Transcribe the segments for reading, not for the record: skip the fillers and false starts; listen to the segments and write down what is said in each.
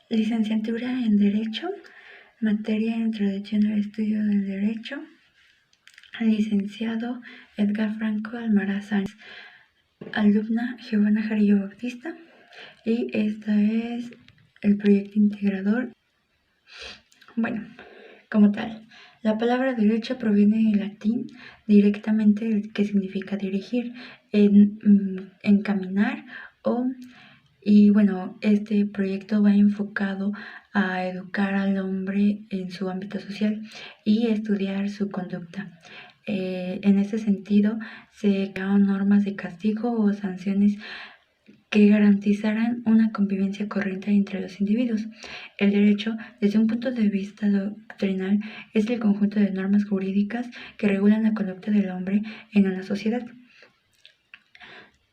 Licenciatura en Derecho, materia Introducción al Estudio del Derecho, licenciado Edgar Franco Almaraz Sáenz, alumna Giovanna Jarillo Bautista, y este es el proyecto integrador. Bueno, como tal, la palabra derecho proviene del latín directamente, que significa dirigir, encaminar y bueno, este proyecto va enfocado a educar al hombre en su ámbito social y estudiar su conducta. En ese sentido, se crearon normas de castigo o sanciones que garantizarán una convivencia correcta entre los individuos. El derecho, desde un punto de vista doctrinal, es el conjunto de normas jurídicas que regulan la conducta del hombre en una sociedad.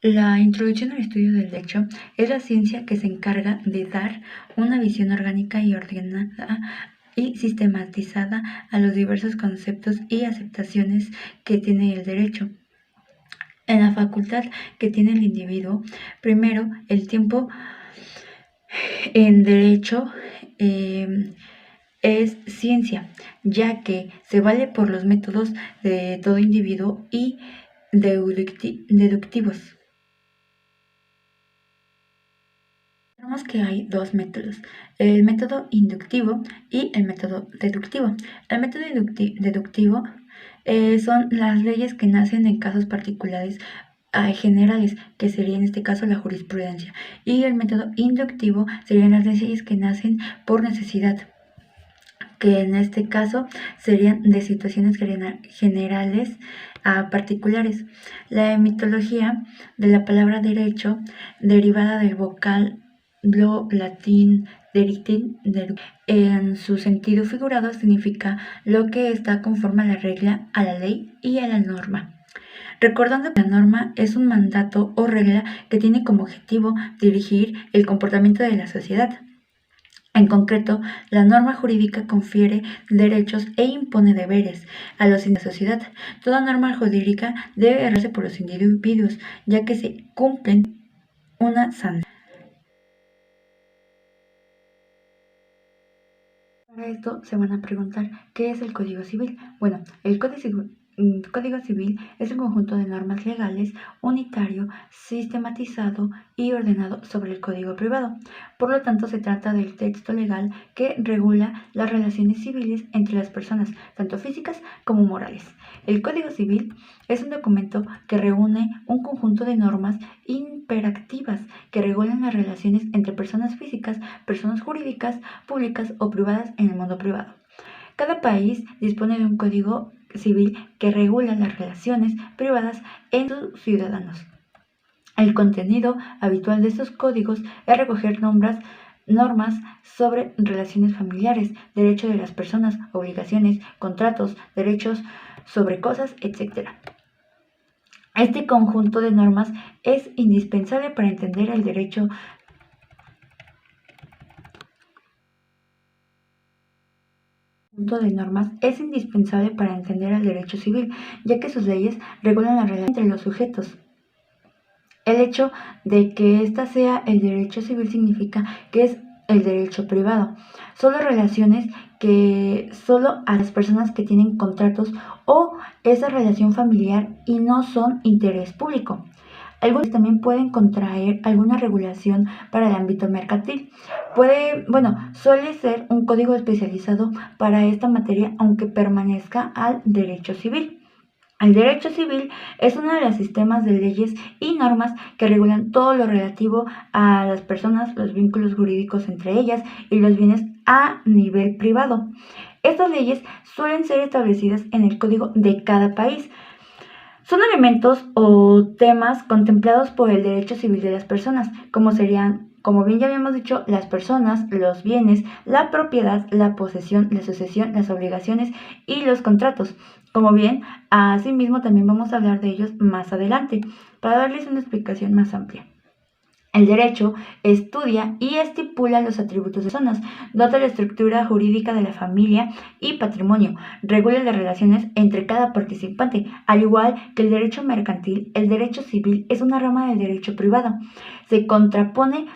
La introducción al estudio del derecho es la ciencia que se encarga de dar una visión orgánica y ordenada y sistematizada a los diversos conceptos y aceptaciones que tiene el derecho. En la facultad que tiene el individuo, primero, el tiempo en derecho es ciencia, ya que se vale por los métodos de todo individuo y deductivos. Tenemos que hay dos métodos, el método inductivo y el método deductivo. El método deductivo son las leyes que nacen en casos particulares generales, que sería en este caso la jurisprudencia. Y el método inductivo serían las leyes que nacen por necesidad, que en este caso serían de situaciones generales a particulares. La etimología de la palabra derecho, derivada del vocal latín deritin, en su sentido figurado significa lo que está conforme a la regla, a la ley y a la norma. Recordando que la norma es un mandato o regla que tiene como objetivo dirigir el comportamiento de la sociedad. En concreto, la norma jurídica confiere derechos e impone deberes a los individuos de la sociedad. Toda norma jurídica debe errarse por los individuos, ya que se cumplen una sanción. Para esto se van a preguntar, ¿qué es el Código Civil? Bueno, el Código Civil es un conjunto de normas legales unitario, sistematizado y ordenado sobre el Código Privado. Por lo tanto, se trata del texto legal que regula las relaciones civiles entre las personas, tanto físicas como morales. El Código Civil es un documento que reúne un conjunto de normas imperativas que regulan las relaciones entre personas físicas, personas jurídicas, públicas o privadas en el mundo privado. Cada país dispone de un código civil que regula las relaciones privadas entre sus ciudadanos. El contenido habitual de estos códigos es recoger normas sobre relaciones familiares, derechos de las personas, obligaciones, contratos, derechos sobre cosas, etc. Este conjunto de normas es indispensable para entender el derecho civil, ya que sus leyes regulan la relación entre los sujetos. El hecho de que ésta sea el derecho civil significa que es el derecho privado. Solo relaciones que solo a las personas que tienen contratos o esa relación familiar y no son interés público. Algunos también pueden contraer alguna regulación para el ámbito mercantil. Suele ser un código especializado para esta materia, aunque permanezca al derecho civil. El derecho civil es uno de los sistemas de leyes y normas que regulan todo lo relativo a las personas, los vínculos jurídicos entre ellas y los bienes a nivel privado. Estas leyes suelen ser establecidas en el código de cada país. Son elementos o temas contemplados por el derecho civil de las personas, como serían, como bien ya habíamos dicho, las personas, los bienes, la propiedad, la posesión, la sucesión, las obligaciones y los contratos. Como bien, asimismo también vamos a hablar de ellos más adelante, para darles una explicación más amplia. El derecho estudia y estipula los atributos de personas, dota la estructura jurídica de la familia y patrimonio, regula las relaciones entre cada participante. Al igual que el derecho mercantil, el derecho civil es una rama del derecho privado. Se contrapone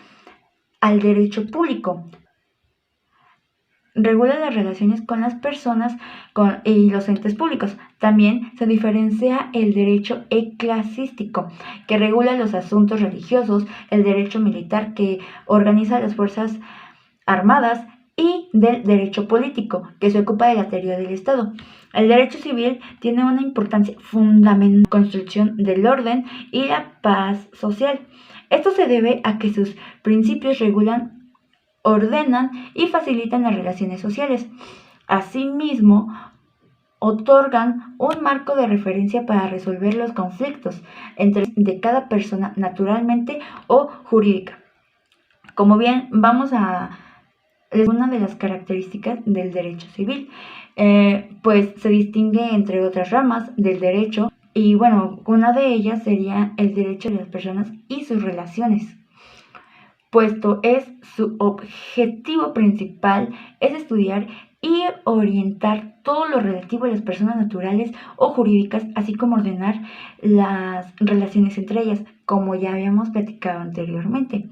al derecho público. regula las relaciones con las personas y los entes públicos. También se diferencia el derecho eclesiástico, que regula los asuntos religiosos, el derecho militar, que organiza las fuerzas armadas, y del derecho político, que se ocupa de la teoría del Estado. El derecho civil tiene una importancia fundamental en la construcción del orden y la paz social. Esto se debe a que sus principios regulan, ordenan y facilitan las relaciones sociales. Asimismo, otorgan un marco de referencia para resolver los conflictos entre de cada persona naturalmente o jurídica. Como bien, vamos a una de las características del derecho civil, pues se distingue entre otras ramas del derecho y bueno, una de ellas sería el derecho de las personas y sus relaciones, puesto es su objetivo principal es estudiar y orientar todo lo relativo a las personas naturales o jurídicas, así como ordenar las relaciones entre ellas, como ya habíamos platicado anteriormente.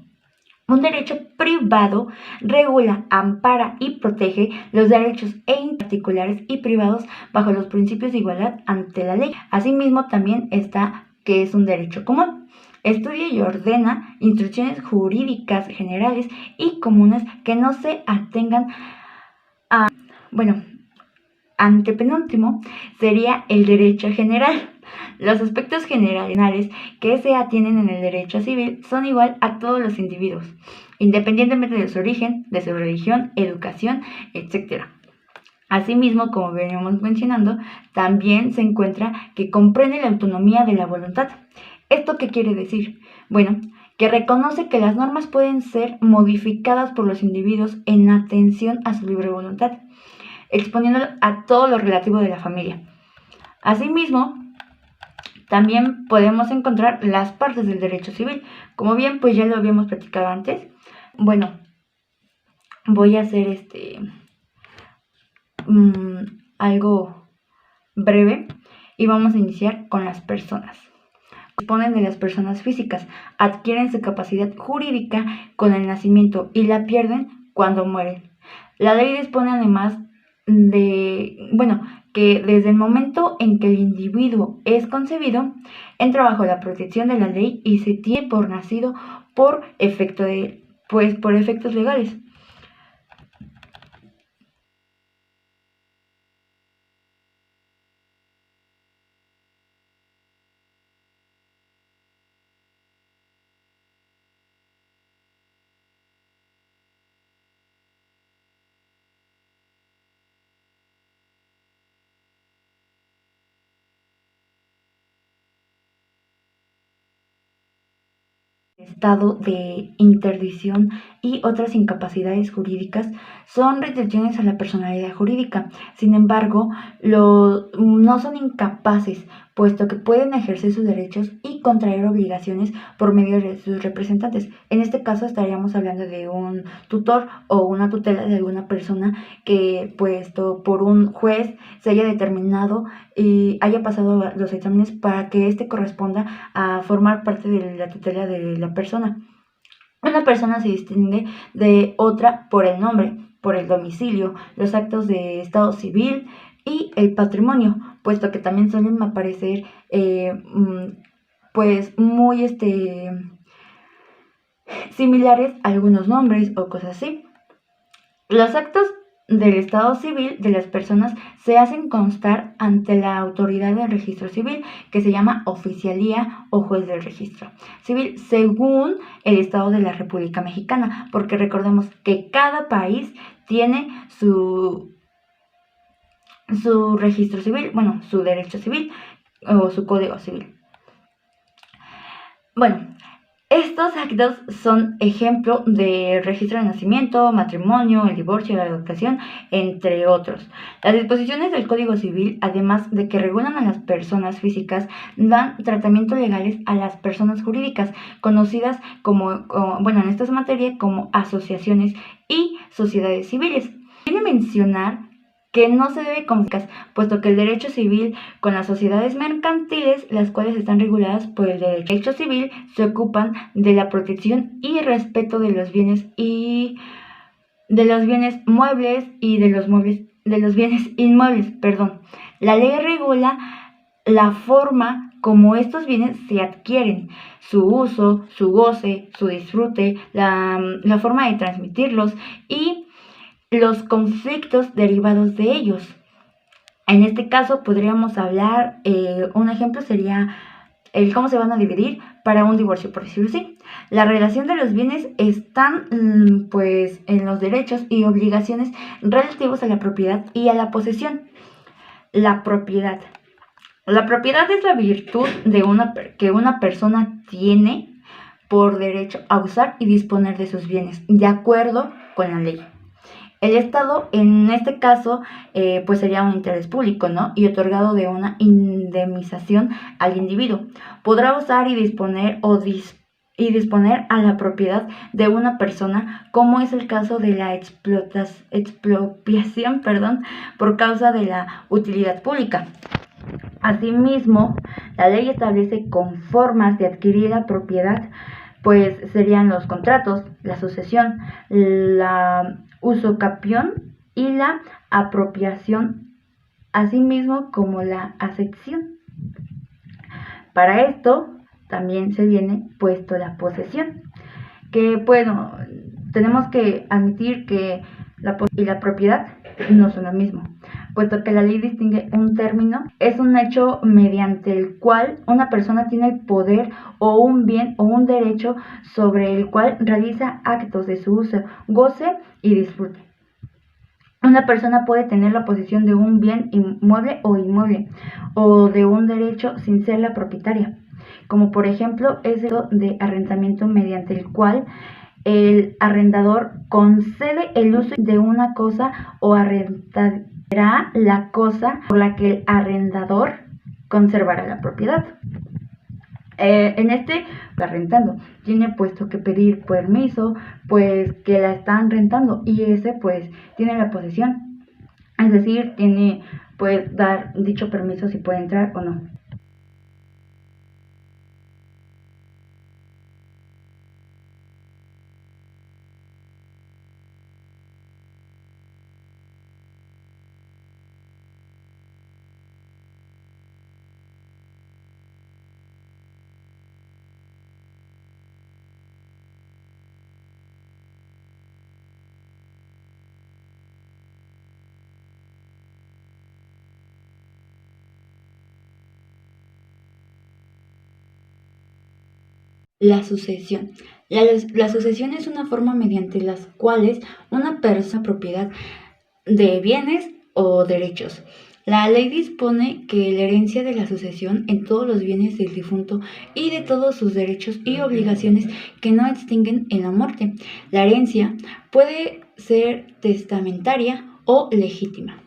Un derecho privado regula, ampara y protege los derechos particulares y privados bajo los principios de igualdad ante la ley. Asimismo, también está que es un derecho común. Estudia y ordena instrucciones jurídicas generales y comunes que no se atengan a... Bueno, antepenúltimo sería el derecho general. Los aspectos generales que se atienden en el derecho civil son igual a todos los individuos, independientemente de su origen, de su religión, educación, etc. Asimismo, como veníamos mencionando, también se encuentra que comprende la autonomía de la voluntad. ¿Esto qué quiere decir? Bueno, que reconoce que las normas pueden ser modificadas por los individuos en atención a su libre voluntad, exponiéndolo a todo lo relativo de la familia. Asimismo, también podemos encontrar las partes del derecho civil. Como bien, pues ya lo habíamos platicado antes. Bueno, voy a hacer algo breve y vamos a iniciar con las personas. Disponen de las personas físicas, adquieren su capacidad jurídica con el nacimiento y la pierden cuando mueren. La ley dispone además que desde el momento en que el individuo es concebido, entra bajo la protección de la ley y se tiene por nacido por efectos legales. Estado de interdicción y otras incapacidades jurídicas son restricciones a la personalidad jurídica. Sin embargo, no son incapaces, puesto que pueden ejercer sus derechos y contraer obligaciones por medio de sus representantes. En este caso estaríamos hablando de un tutor o una tutela de alguna persona que, puesto por un juez, se haya determinado y haya pasado los exámenes para que éste corresponda a formar parte de la tutela de la persona. Una persona se distingue de otra por el nombre, por el domicilio, los actos de estado civil y el patrimonio, puesto que también suelen aparecer pues muy similares a algunos nombres o cosas así. Los actos del estado civil de las personas se hacen constar ante la autoridad del registro civil, que se llama oficialía o juez del registro civil, según el estado de la República Mexicana, porque recordemos que cada país tiene su registro civil, bueno, su derecho civil o su código civil. Bueno, estos actos son ejemplo de registro de nacimiento, matrimonio, el divorcio, la adopción, entre otros. Las disposiciones del Código Civil, además de que regulan a las personas físicas, dan tratamiento legales a las personas jurídicas, conocidas en esta materia como asociaciones y sociedades civiles. Quiero mencionar que no se debe confundir, puesto que el derecho civil con las sociedades mercantiles, las cuales están reguladas por el derecho civil, se ocupan de la protección y respeto de los bienes y de los bienes muebles y de los bienes inmuebles, perdón. La ley regula la forma como estos bienes se adquieren, su uso, su goce, su disfrute, la forma de transmitirlos y los conflictos derivados de ellos. En este caso podríamos hablar, un ejemplo sería el cómo se van a dividir para un divorcio, por decirlo así. La relación de los bienes están pues en los derechos y obligaciones relativos a la propiedad y a la posesión. La propiedad. La propiedad es la virtud que una persona tiene por derecho a usar y disponer de sus bienes, de acuerdo con la ley. El Estado, en este caso, pues sería un interés público, ¿no? Y otorgado de una indemnización al individuo. Podrá usar y disponer a la propiedad de una persona, como es el caso de la expropiación, por causa de la utilidad pública. Asimismo, la ley establece con formas de adquirir la propiedad, pues serían los contratos, la sucesión, la usucapión y la apropiación, asimismo como la acepción. Para esto también se viene puesto la posesión, que bueno, tenemos que admitir que la posesión y la propiedad no son lo mismo, puesto que la ley distingue un término, es un hecho mediante el cual una persona tiene el poder o un bien o un derecho sobre el cual realiza actos de su uso, goce y disfrute. Una persona puede tener la posesión de un bien inmueble o inmueble, o de un derecho sin ser la propietaria, como por ejemplo es el de arrendamiento, mediante el cual el arrendador concede el uso de una cosa o arrendará la cosa por la que el arrendador conservará la propiedad. En rentando, tiene puesto que pedir permiso, pues que la están rentando, y ese pues tiene la posesión, es decir, tiene pues dar dicho permiso si puede entrar o no. La sucesión. La sucesión es una forma mediante las cuales una persona propiedad de bienes o derechos. La ley dispone que la herencia de la sucesión en todos los bienes del difunto y de todos sus derechos y obligaciones que no extinguen en la muerte. La herencia puede ser testamentaria o legítima.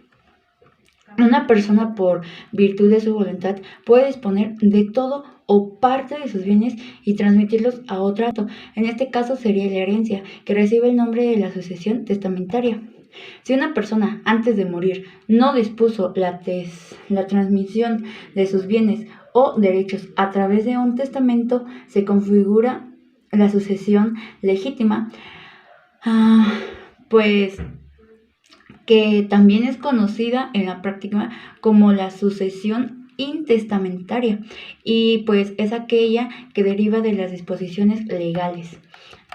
Una persona, por virtud de su voluntad, puede disponer de todo o parte de sus bienes y transmitirlos a otro. En este caso sería la herencia, que recibe el nombre de la sucesión testamentaria. Si una persona antes de morir no dispuso la transmisión de sus bienes o derechos a través de un testamento, se configura la sucesión legítima, pues que también es conocida en la práctica como la sucesión intestamentaria, y pues es aquella que deriva de las disposiciones legales.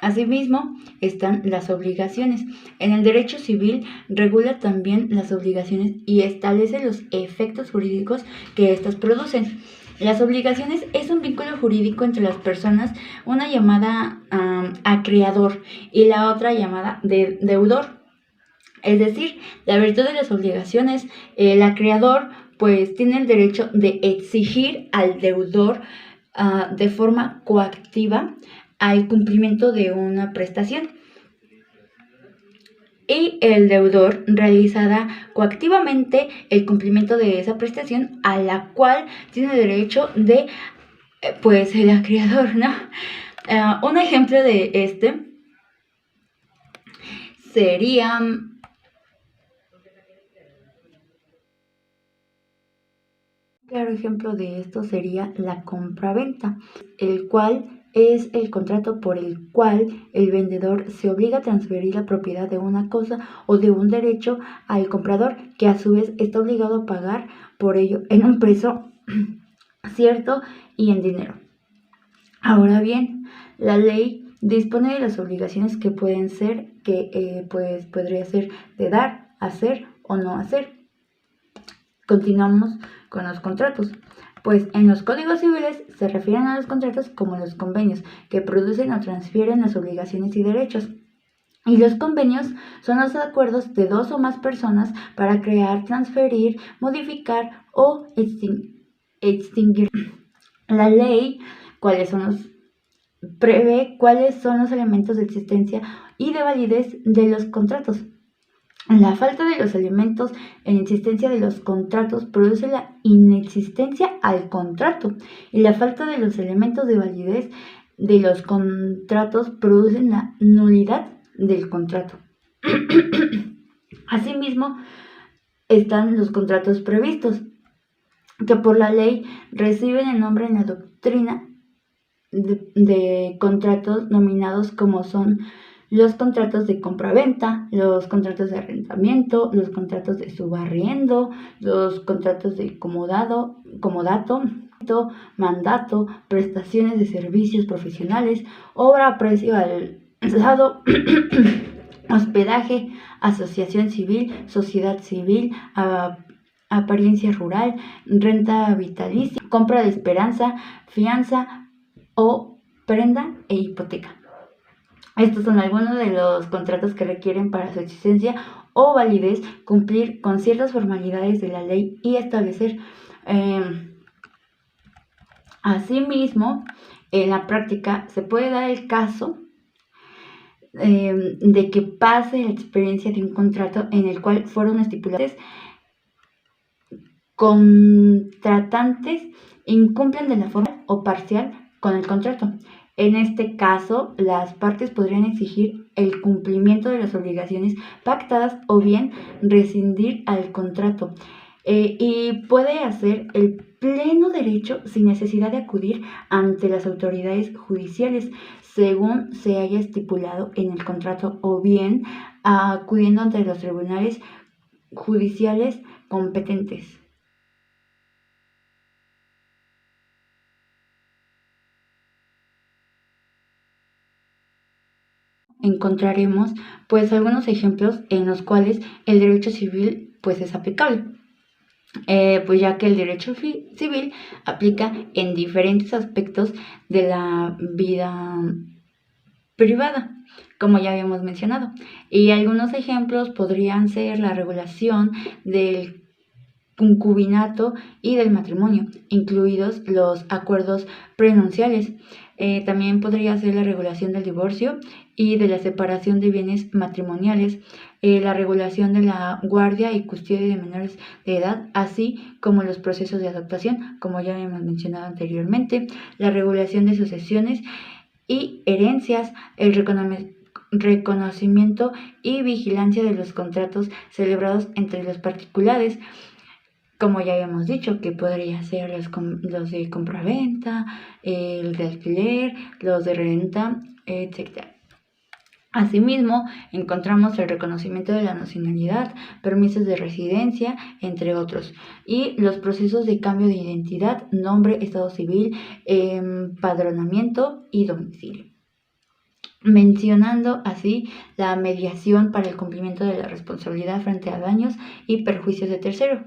Asimismo, están las obligaciones. En el derecho civil regula también las obligaciones y establece los efectos jurídicos que éstas producen. Las obligaciones es un vínculo jurídico entre las personas, una llamada acreedor y la otra llamada deudor. Es decir, la virtud de las obligaciones, el acreedor pues tiene el derecho de exigir al deudor de forma coactiva al cumplimiento de una prestación, y el deudor realizará coactivamente el cumplimiento de esa prestación a la cual tiene derecho de pues el acreedor, ¿no? Un ejemplo de sería claro ejemplo de esto sería la compraventa, el cual es el contrato por el cual el vendedor se obliga a transferir la propiedad de una cosa o de un derecho al comprador, que a su vez está obligado a pagar por ello en un precio cierto y en dinero. Ahora bien, la ley dispone de las obligaciones que pueden ser, pues podría ser de dar, hacer o no hacer. Continuamos con los contratos. Pues en los códigos civiles se refieren a los contratos como los convenios, que producen o transfieren las obligaciones y derechos. Y los convenios son los acuerdos de dos o más personas para crear, transferir, modificar o extinguir. La ley prevé cuáles son los elementos de existencia y de validez de los contratos. La falta de los elementos en existencia de los contratos produce la inexistencia al contrato, y la falta de los elementos de validez de los contratos produce la nulidad del contrato. Asimismo, están los contratos previstos, que por la ley reciben el nombre en la doctrina de contratos nominados como son los contratos de compraventa, los contratos de arrendamiento, los contratos de subarriendo, los contratos de comodato, mandato, prestaciones de servicios profesionales, obra a precio alzado, hospedaje, asociación civil, sociedad civil, apariencia rural, renta vitalicia, compra de esperanza, fianza o prenda e hipoteca. Estos son algunos de los contratos que requieren para su existencia o validez cumplir con ciertas formalidades de la ley y establecer. Asimismo, en la práctica se puede dar el caso de que pase la experiencia de un contrato en el cual fueron estipulados contratantes incumplen de la forma o parcial con el contrato. En este caso, las partes podrían exigir el cumplimiento de las obligaciones pactadas o bien rescindir al contrato. Y puede hacer el pleno derecho sin necesidad de acudir ante las autoridades judiciales, según se haya estipulado en el contrato, o bien acudiendo ante los tribunales judiciales competentes. Encontraremos pues algunos ejemplos en los cuales el derecho civil pues es aplicable, pues ya que el derecho civil aplica en diferentes aspectos de la vida privada, como ya habíamos mencionado, y algunos ejemplos podrían ser la regulación del concubinato y del matrimonio, incluidos los acuerdos prenupciales. También podría ser la regulación del divorcio y de la separación de bienes matrimoniales, la regulación de la guardia y custodia de menores de edad, así como los procesos de adopción, como ya hemos mencionado anteriormente, la regulación de sucesiones y herencias, el reconocimiento y vigilancia de los contratos celebrados entre los particulares, como ya habíamos dicho, que podría ser los de compraventa, el de alquiler, los de renta, etc. Asimismo, encontramos el reconocimiento de la nacionalidad, permisos de residencia, entre otros, y los procesos de cambio de identidad, nombre, estado civil, empadronamiento y domicilio, mencionando así la mediación para el cumplimiento de la responsabilidad frente a daños y perjuicios de tercero.